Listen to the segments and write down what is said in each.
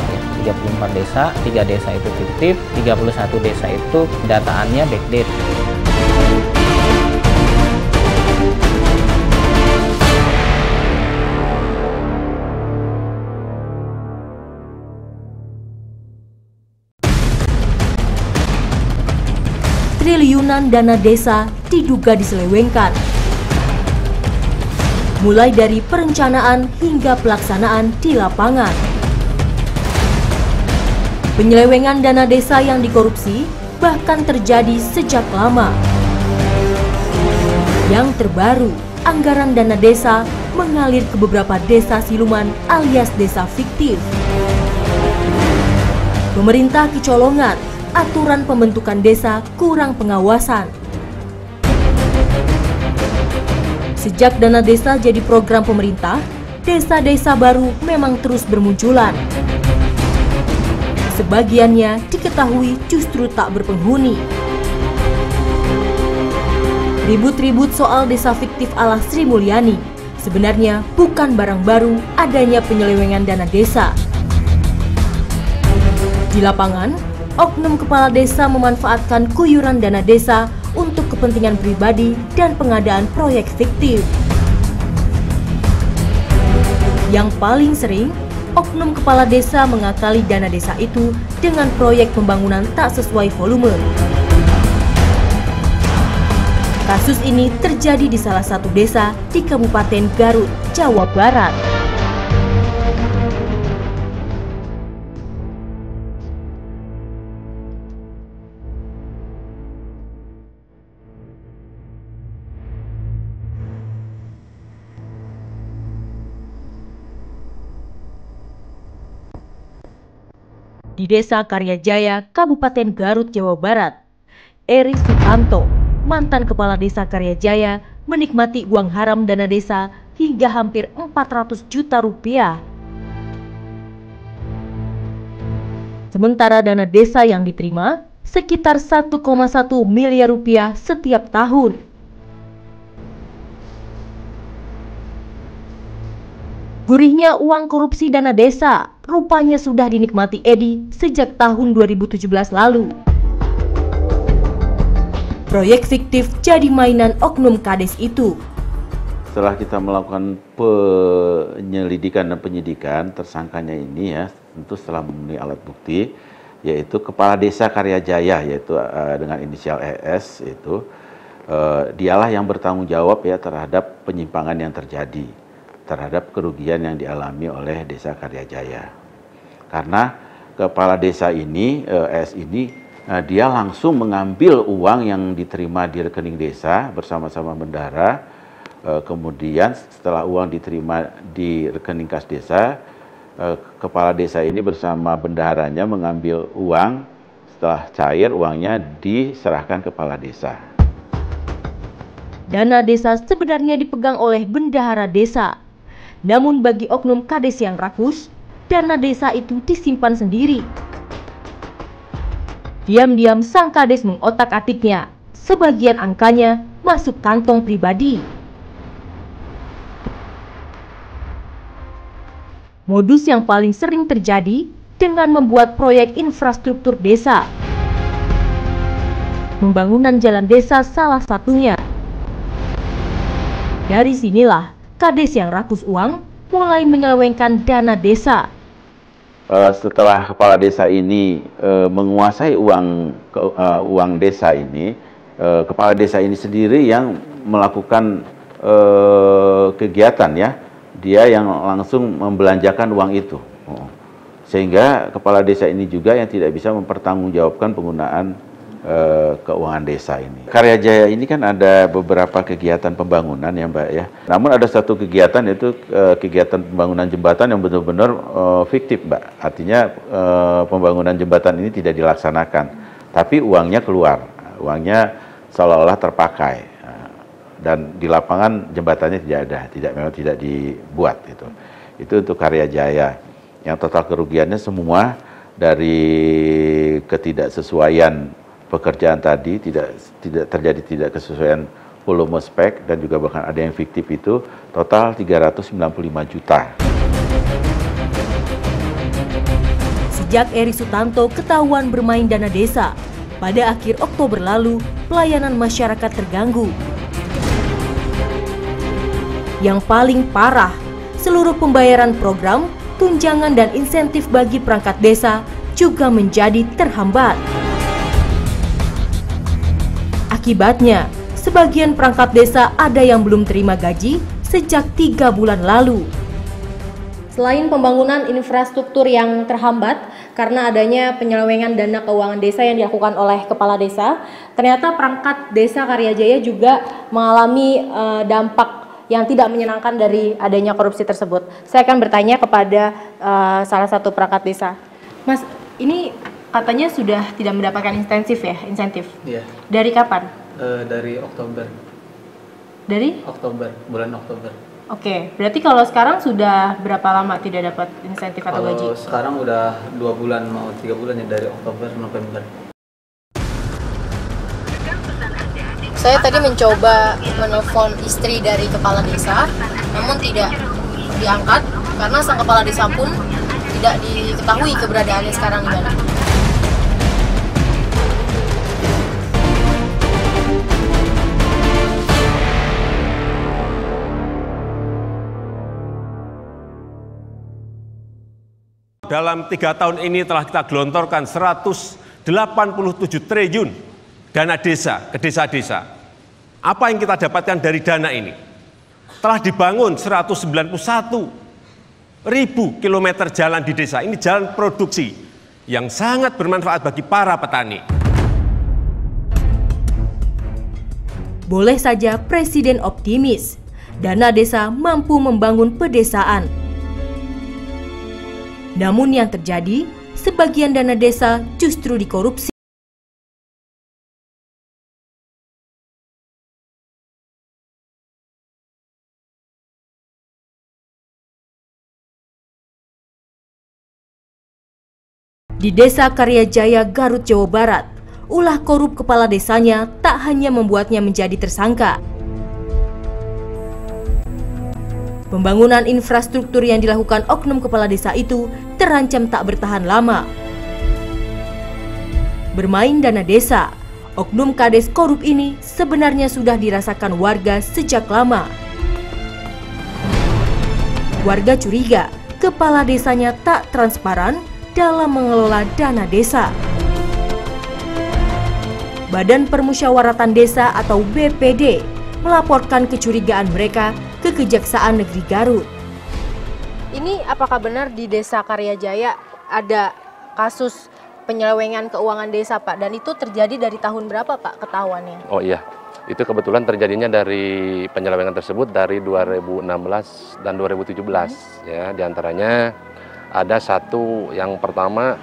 ya, 34 desa, 3 desa itu fiktif, 31 desa itu dataannya backdate. Triliunan dana desa diduga diselewengkan. Mulai dari perencanaan hingga pelaksanaan di lapangan. Penyelewengan dana desa yang dikorupsi bahkan terjadi sejak lama. Yang terbaru, anggaran dana desa mengalir ke beberapa desa siluman alias desa fiktif. Pemerintah kecolongan, aturan pembentukan desa kurang pengawasan. Sejak dana desa jadi program pemerintah, desa-desa baru memang terus bermunculan. Sebagiannya diketahui justru tak berpenghuni. Ribut-ribut soal desa fiktif ala Sri Mulyani sebenarnya bukan barang baru adanya penyelewengan dana desa. Di lapangan, oknum kepala desa memanfaatkan kuyuran dana desa untuk kepentingan pribadi dan pengadaan proyek fiktif. Yang paling sering, oknum kepala desa mengakali dana desa itu dengan proyek pembangunan tak sesuai volume. Kasus ini terjadi di salah satu desa di Kabupaten Garut, Jawa Barat. Di Desa Karyajaya, Kabupaten Garut, Jawa Barat, Eri Sutanto, mantan kepala desa Karyajaya, menikmati uang haram dana desa hingga hampir 400 juta rupiah. Sementara dana desa yang diterima sekitar 1,1 miliar rupiah setiap tahun. Gurihnya uang korupsi dana desa rupanya sudah dinikmati Edi sejak tahun 2017 lalu. Proyek fiktif jadi mainan oknum kades itu. Setelah kita melakukan penyelidikan dan penyidikan tersangkanya ini ya, tentu setelah memenuhi alat bukti, yaitu Kepala Desa Karyajaya, yaitu dengan inisial ES, itu dialah yang bertanggung jawab ya terhadap penyimpangan yang terjadi, terhadap kerugian yang dialami oleh Desa Karyajaya. Karena kepala desa ini, ES ini, dia langsung mengambil uang yang diterima di rekening desa bersama-sama bendahara. Kemudian setelah uang diterima di rekening kas desa, kepala desa ini bersama bendaharanya mengambil uang. Setelah cair, uangnya diserahkan kepala desa. Dana desa sebenarnya dipegang oleh bendahara desa. Namun bagi oknum kades yang rakus, dana desa itu disimpan sendiri. Diam-diam sang kades mengotak-atiknya. Sebagian angkanya masuk kantong pribadi. Modus yang paling sering terjadi dengan membuat proyek infrastruktur desa. Pembangunan jalan desa salah satunya. Dari sinilah kades yang rakus uang mulai menyelewengkan dana desa. Setelah kepala desa ini menguasai uang desa ini, kepala desa ini sendiri yang melakukan kegiatan ya, dia yang langsung membelanjakan uang itu, sehingga kepala desa ini juga yang tidak bisa mempertanggungjawabkan penggunaan keuangan desa ini. Karyajaya ini kan ada beberapa kegiatan pembangunan ya Mbak ya. Namun ada satu kegiatan yaitu kegiatan pembangunan jembatan yang benar-benar fiktif Mbak. Artinya pembangunan jembatan ini tidak dilaksanakan, tapi uangnya keluar, uangnya seolah-olah terpakai. Dan di lapangan jembatannya tidak ada, memang tidak dibuat itu. Itu untuk Karyajaya. Yang total kerugiannya semua dari ketidaksesuaian pekerjaan tadi, tidak terjadi tidak kesesuaian volume spek, dan juga bahkan ada yang fiktif itu total 395 juta. Sejak Eri Sutanto ketahuan bermain dana desa, pada akhir Oktober lalu, pelayanan masyarakat terganggu. Yang paling parah, seluruh pembayaran program, tunjangan dan insentif bagi perangkat desa juga menjadi terhambat. Akibatnya, sebagian perangkat desa ada yang belum terima gaji sejak 3 bulan lalu. Selain pembangunan infrastruktur yang terhambat karena adanya penyelewengan dana keuangan desa yang dilakukan oleh kepala desa, ternyata perangkat desa Karyajaya juga mengalami dampak yang tidak menyenangkan dari adanya korupsi tersebut. Saya akan bertanya kepada salah satu perangkat desa. Mas, ini katanya sudah tidak mendapatkan insentif? Iya. Dari kapan? Dari Oktober. Dari? Oktober, bulan Oktober. Oke, berarti kalau sekarang sudah berapa lama tidak dapat insentif atau gaji? Kalau sekarang udah 2 bulan, mau 3 bulan ya, dari Oktober, November. Saya tadi mencoba menelpon istri dari kepala desa, namun tidak diangkat karena sang kepala desa pun tidak diketahui keberadaannya sekarang di mana. Dalam 3 tahun ini telah kita gelontorkan 187 triliun dana desa ke desa-desa. Apa yang kita dapatkan dari dana ini? Telah dibangun 191.000 kilometer jalan di desa. Ini jalan produksi yang sangat bermanfaat bagi para petani. Boleh saja Presiden optimis, dana desa mampu membangun pedesaan. Namun yang terjadi, sebagian dana desa justru dikorupsi. Di Desa Karyajaya, Garut, Jawa Barat, ulah korup kepala desanya tak hanya membuatnya menjadi tersangka. Pembangunan infrastruktur yang dilakukan oknum kepala desa itu terancam tak bertahan lama. Bermain dana desa, oknum kades korup ini sebenarnya sudah dirasakan warga sejak lama. Warga curiga kepala desanya tak transparan dalam mengelola dana desa. Badan Permusyawaratan Desa atau BPD melaporkan kecurigaan mereka ke Kejaksaan Negeri Garut. Ini apakah benar di Desa Karyajaya ada kasus penyelewengan keuangan desa, Pak? Dan itu terjadi dari tahun berapa, Pak, ketahuannya? Oh iya, itu kebetulan terjadinya dari penyelewengan tersebut dari 2016 dan 2017. Ya, diantaranya ada satu yang pertama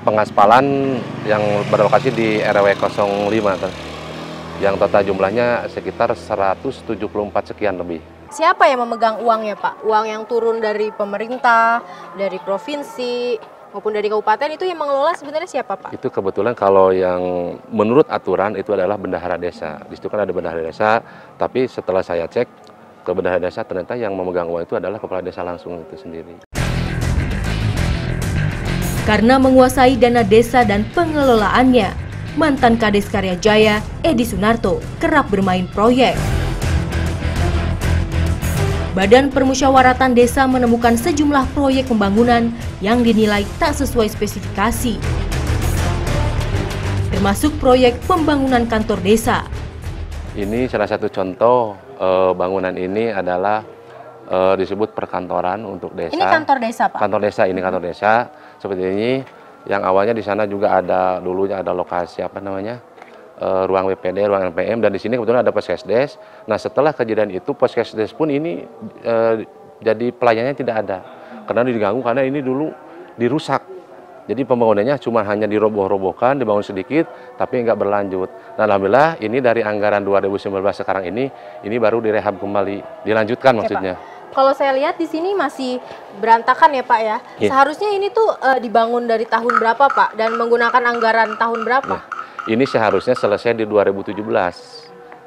pengaspalan yang berlokasi di RW 05, yang total jumlahnya sekitar 174 sekian lebih. Siapa yang memegang uangnya, Pak? Uang yang turun dari pemerintah, dari provinsi, maupun dari kabupaten, itu yang mengelola sebenarnya siapa, Pak? Itu kebetulan kalau yang menurut aturan itu adalah bendahara desa. Di situ kan ada bendahara desa, tapi setelah saya cek ke bendahara desa, ternyata yang memegang uang itu adalah kepala desa langsung itu sendiri. Karena menguasai dana desa dan pengelolaannya, mantan Kades Karyajaya, Edi Sunarto, kerap bermain proyek. Badan Permusyawaratan Desa menemukan sejumlah proyek pembangunan yang dinilai tak sesuai spesifikasi, termasuk proyek pembangunan kantor desa. Ini salah satu contoh bangunan ini adalah disebut perkantoran untuk desa. Ini kantor desa, Pak? Kantor desa, ini kantor desa. Seperti ini, yang awalnya di sana juga ada, dulunya ada lokasi ruang WPD, ruang NPM, dan di sini kebetulan ada Poskesdes. Nah, setelah kejadian itu Poskesdes pun ini jadi pelayanannya tidak ada karena diganggu, karena ini dulu dirusak. Jadi pembangunannya cuma hanya diroboh-robohkan, dibangun sedikit, tapi nggak berlanjut. Nah, alhamdulillah ini dari anggaran 2019 sekarang ini baru direhab kembali, dilanjutkan. Oke, maksudnya. Pak. Kalau saya lihat di sini masih berantakan ya, Pak ya. Yeah. Seharusnya ini tuh dibangun dari tahun berapa, Pak? Dan menggunakan anggaran tahun berapa? Yeah. Ini seharusnya selesai di 2017.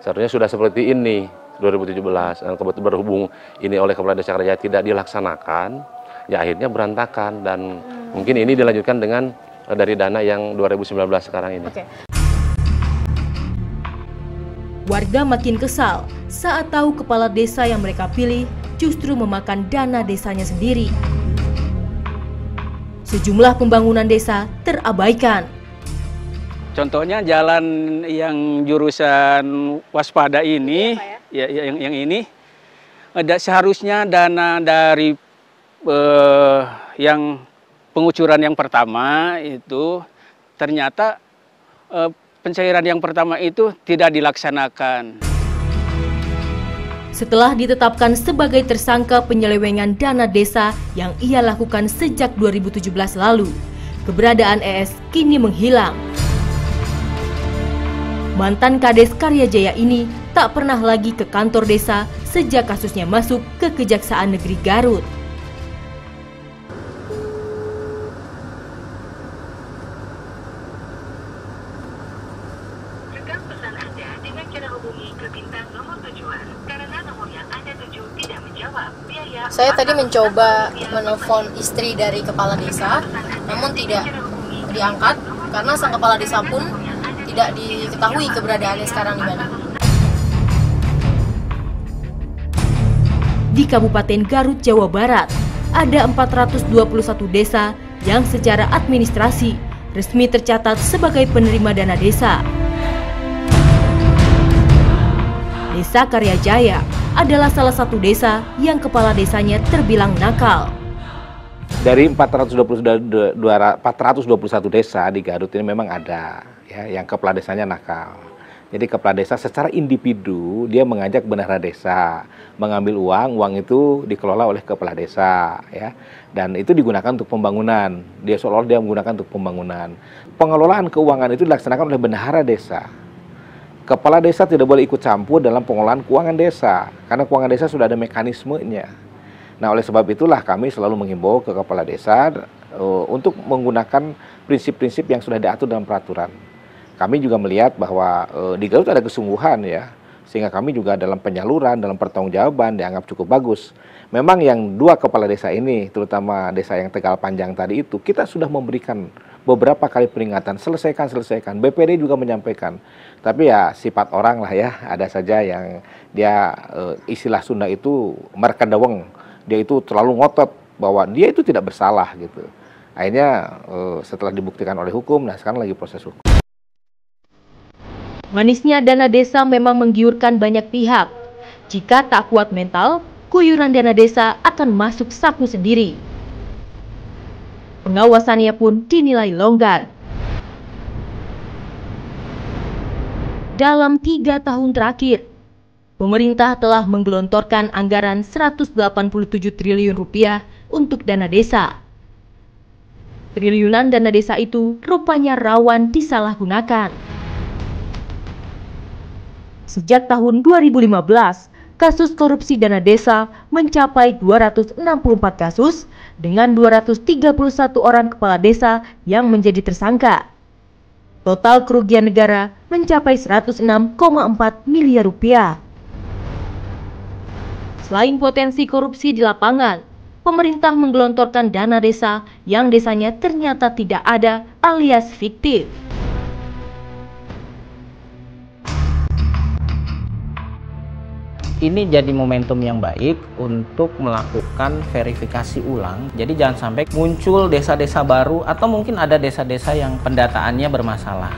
Seharusnya sudah seperti ini 2017. Dan kebetulan berhubung ini oleh Kepala Desa Karyajaya tidak dilaksanakan, ya akhirnya berantakan dan mungkin ini dilanjutkan dengan dari dana yang 2019 sekarang ini. Warga makin kesal saat tahu kepala desa yang mereka pilih justru memakan dana desanya sendiri. Sejumlah pembangunan desa terabaikan. Contohnya jalan yang jurusan waspada ini, yang ini, seharusnya dana dari yang pengucuran yang pertama itu ternyata pencairan yang pertama itu tidak dilaksanakan. Setelah ditetapkan sebagai tersangka penyelewengan dana desa yang ia lakukan sejak 2017 lalu, keberadaan ES kini menghilang. Mantan Kades Karyajaya ini tak pernah lagi ke kantor desa sejak kasusnya masuk ke Kejaksaan Negeri Garut. Saya tadi mencoba menelpon istri dari kepala desa, namun tidak diangkat karena sang kepala desa pun tidak diketahui keberadaannya sekarang di mana. Di Kabupaten Garut, Jawa Barat, ada 421 desa yang secara administrasi resmi tercatat sebagai penerima dana desa. Desa Karyajaya adalah salah satu desa yang kepala desanya terbilang nakal. Dari 421 desa di Garut ini memang ada ya yang kepala desanya nakal. Jadi kepala desa secara individu dia mengajak bendahara desa mengambil uang itu dikelola oleh kepala desa ya. Dan itu digunakan untuk pembangunan. Dia seolah-olah dia menggunakan untuk pembangunan. Pengelolaan keuangan itu dilaksanakan oleh bendahara desa. Kepala desa tidak boleh ikut campur dalam pengelolaan keuangan desa, karena keuangan desa sudah ada mekanismenya. Nah, oleh sebab itulah kami selalu menghimbau ke kepala desa untuk menggunakan prinsip-prinsip yang sudah diatur dalam peraturan. Kami juga melihat bahwa di Garut ada kesungguhan ya, sehingga kami juga dalam penyaluran, dalam pertanggungjawaban dianggap cukup bagus. Memang yang dua kepala desa ini, terutama desa yang Tegal Panjang tadi itu, kita sudah memberikan beberapa kali peringatan, selesaikan. BPD juga menyampaikan. Tapi ya sifat orang lah ya, ada saja yang dia istilah Sunda itu merkedaweng, dia itu terlalu ngotot bahwa dia itu tidak bersalah gitu. Akhirnya setelah dibuktikan oleh hukum, nah sekarang lagi proses hukum. Manisnya dana desa memang menggiurkan banyak pihak. Jika tak kuat mental, kuyuran dana desa akan masuk saku sendiri. Pengawasannya pun dinilai longgar. Dalam 3 tahun terakhir, pemerintah telah menggelontorkan anggaran 187 triliun rupiah untuk dana desa. Triliunan dana desa itu rupanya rawan disalahgunakan. Sejak tahun 2015, kasus korupsi dana desa mencapai 264 kasus dengan 231 orang kepala desa yang menjadi tersangka. Total kerugian negara mencapai 106,4 miliar rupiah. Selain potensi korupsi di lapangan, pemerintah menggelontorkan dana desa yang desanya ternyata tidak ada alias fiktif. Ini jadi momentum yang baik untuk melakukan verifikasi ulang. Jadi jangan sampai muncul desa-desa baru atau mungkin ada desa-desa yang pendataannya bermasalah.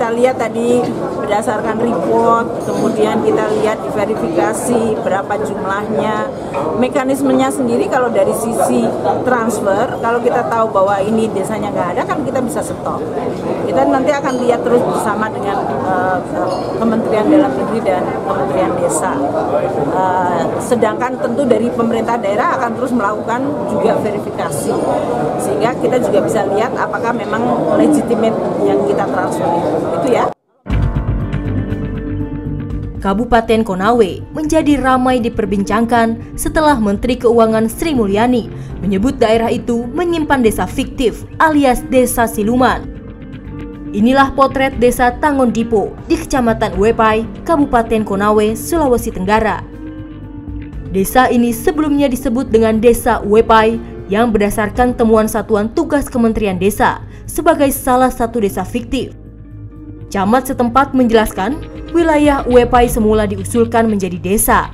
kita lihat tadi berdasarkan report, kemudian kita lihat diverifikasi berapa jumlahnya, mekanismenya sendiri. Kalau dari sisi transfer, kalau kita tahu bahwa ini desanya nggak ada, kan kita bisa stop. Kita nanti akan lihat terus bersama dengan Kementerian Dalam Negeri dan Kementerian Desa. Sedangkan tentu dari pemerintah daerah akan terus melakukan juga verifikasi, sehingga kita juga bisa lihat apakah memang legitimate yang kita transfer itu ya. Kabupaten Konawe menjadi ramai diperbincangkan setelah Menteri Keuangan Sri Mulyani menyebut daerah itu menyimpan desa fiktif alias desa siluman. Inilah potret desa Tangon Dipo di Kecamatan Uepai, Kabupaten Konawe, Sulawesi Tenggara. Desa ini sebelumnya disebut dengan Desa Uepai yang berdasarkan temuan Satuan Tugas Kementerian Desa sebagai salah satu desa fiktif. Camat setempat menjelaskan, wilayah Uepai semula diusulkan menjadi desa.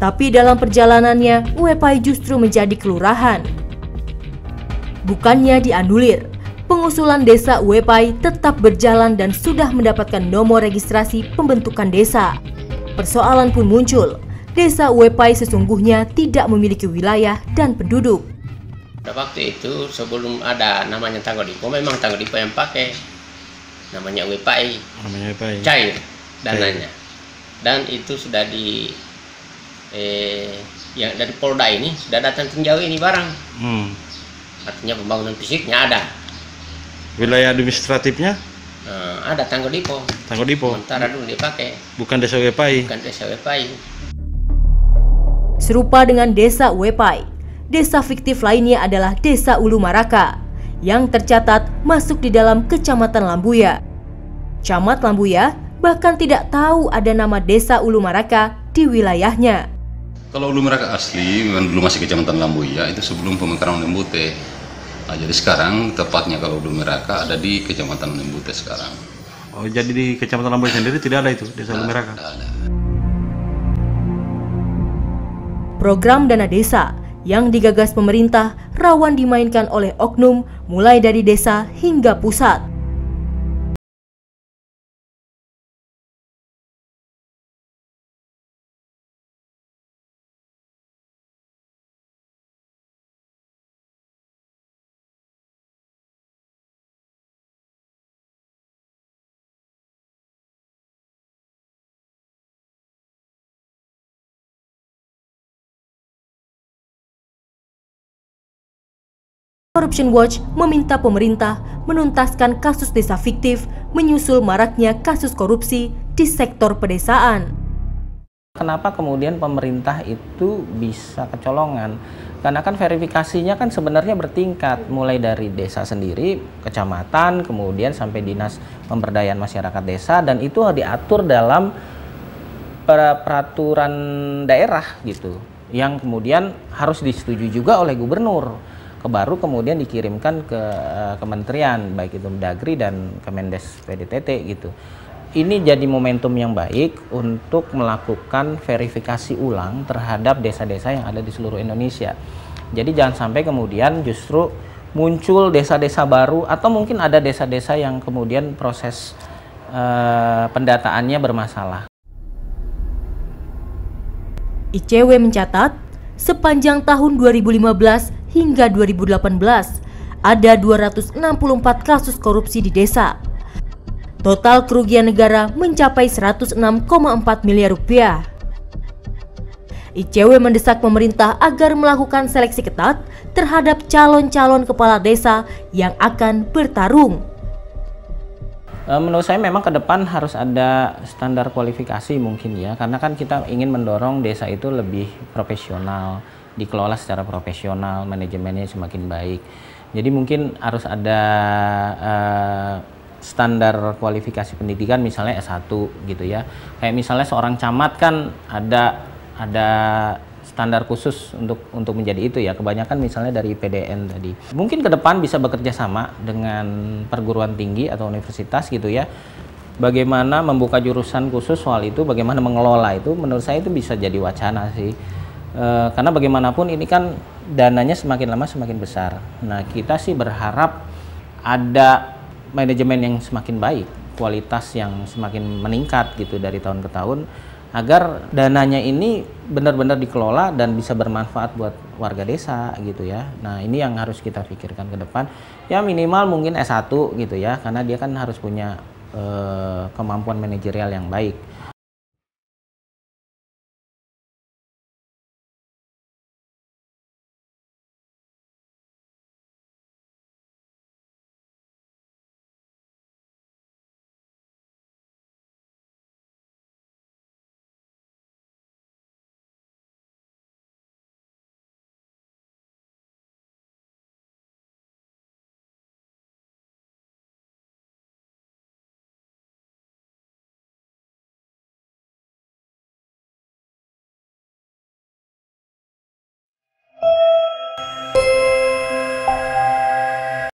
Tapi dalam perjalanannya, Uepai justru menjadi kelurahan. Bukannya dianulir, pengusulan desa Uepai tetap berjalan dan sudah mendapatkan nomor registrasi pembentukan desa. Persoalan pun muncul. Desa Uepai sesungguhnya tidak memiliki wilayah dan penduduk. Pada waktu itu sebelum ada namanya Tangon Dipo, memang Tangon Dipo yang pakai namanya Uepai, cair dananya, dan itu sudah yang dari Polda ini sudah datang tinjau ini barang, artinya pembangunan fisiknya ada. Wilayah administratifnya? Ada Tangon Dipo. Tangon Dipo. Sementara dulu dipakai. Bukan desa Uepai. Bukan desa Uepai. Serupa dengan desa Uepai, desa fiktif lainnya adalah Desa Ulu Maraka yang tercatat masuk di dalam Kecamatan Lambuya. Camat Lambuya bahkan tidak tahu ada nama Desa Ulu Maraka di wilayahnya. Kalau Ulu Maraka asli, memang dulu masih Kecamatan Lambuya, itu sebelum pemekaran Lembute. Nah, jadi sekarang tepatnya kalau Ulu Maraka ada di Kecamatan Lembute sekarang. Oh, jadi di Kecamatan Lambuya sendiri tidak ada itu Desa Ulu Maraka? Tidak ada. Program dana desa yang digagas pemerintah rawan dimainkan oleh oknum mulai dari desa hingga pusat. Corruption Watch meminta pemerintah menuntaskan kasus desa fiktif menyusul maraknya kasus korupsi di sektor pedesaan. Kenapa kemudian pemerintah itu bisa kecolongan? Karena kan verifikasinya kan sebenarnya bertingkat, mulai dari desa sendiri, kecamatan, kemudian sampai dinas pemberdayaan masyarakat desa, dan itu diatur dalam peraturan daerah gitu, yang kemudian harus disetujui juga oleh gubernur. Baru kemudian dikirimkan ke kementerian, baik itu Mendagri dan Kemendes PDTT gitu. Ini jadi momentum yang baik untuk melakukan verifikasi ulang terhadap desa-desa yang ada di seluruh Indonesia. Jadi jangan sampai kemudian justru muncul desa-desa baru, atau mungkin ada desa-desa yang kemudian proses pendataannya bermasalah. ICW mencatat, sepanjang tahun 2015 hingga 2018, ada 264 kasus korupsi di desa. Total kerugian negara mencapai 106,4 miliar rupiah. ICW mendesak pemerintah agar melakukan seleksi ketat terhadap calon-calon kepala desa yang akan bertarung. Menurut saya memang ke depan harus ada standar kualifikasi mungkin ya, karena kan kita ingin mendorong desa itu lebih profesional, dikelola secara profesional, manajemennya semakin baik. Jadi mungkin harus ada standar kualifikasi pendidikan, misalnya S1 gitu ya. Kayak misalnya seorang camat kan ada standar khusus untuk menjadi itu ya. Kebanyakan misalnya dari PDN tadi. Mungkin ke depan bisa bekerja sama dengan perguruan tinggi atau universitas gitu ya. Bagaimana membuka jurusan khusus soal itu, bagaimana mengelola itu, menurut saya itu bisa jadi wacana sih. Karena bagaimanapun ini kan dananya semakin lama semakin besar. Nah, kita sih berharap ada manajemen yang semakin baik kualitas yang semakin meningkat gitu dari tahun ke tahun, agar dananya ini benar-benar dikelola dan bisa bermanfaat buat warga desa gitu ya. Nah ini yang harus kita pikirkan ke depan, ya minimal mungkin S1 gitu ya, karena dia kan harus punya kemampuan manajerial yang baik.